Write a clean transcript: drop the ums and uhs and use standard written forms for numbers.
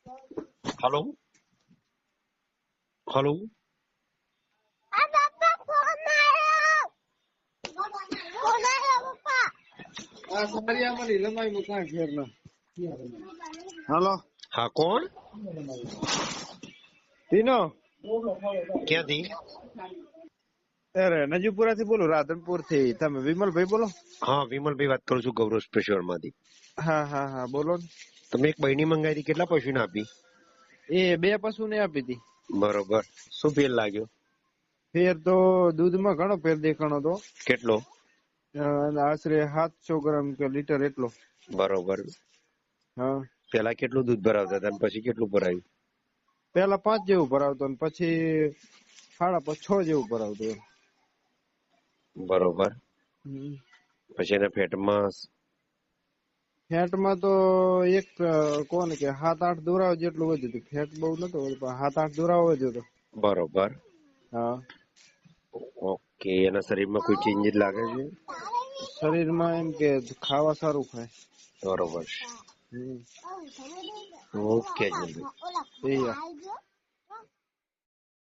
hello hello hello हाँ कौन तीनो क्या थी अरे नजीपुरा થી બોલો રાધનપુર થી તમે વિમલભાઈ બોલો હા વિમલભાઈ વાત કરું છું ગૌરવ સ્પેશિયલ માંથી હા હા હા બોલો તમે એક બહેની મંગાવી હતી કેટલા પશુને આપી એ બે પશુ ને આપી હતી બરોબર શું ફેર લાગ્યો ફેર તો દૂધમાં ઘણો ફેર દેખાણો તો કેટલો આશરે 700 ગ્રામ કે લીટર એટલો બરોબર હા પેલા કેટલું દૂધ ભરાવતા હતા અને પછી કેટલું ભરાયું પેલા 5 જેવું ભરાવતો ને પછી 5.5 6 જેવું ભરાવતો બરોબર પછી એના ફેટમાં તો એક કોને કે 7-8 દુરાવ જેટલું વધ્યું હતું ફેટ બહુ નતો પણ 7-8 દુરાવ વધ્યો હતો બરોબર હા ઓકે એના શરીરમાં કોઈ ચેન્જીસ લાગે છે શરીરમાં એમ કે ખાવા સારું ખાય બરોબર ઓકે એ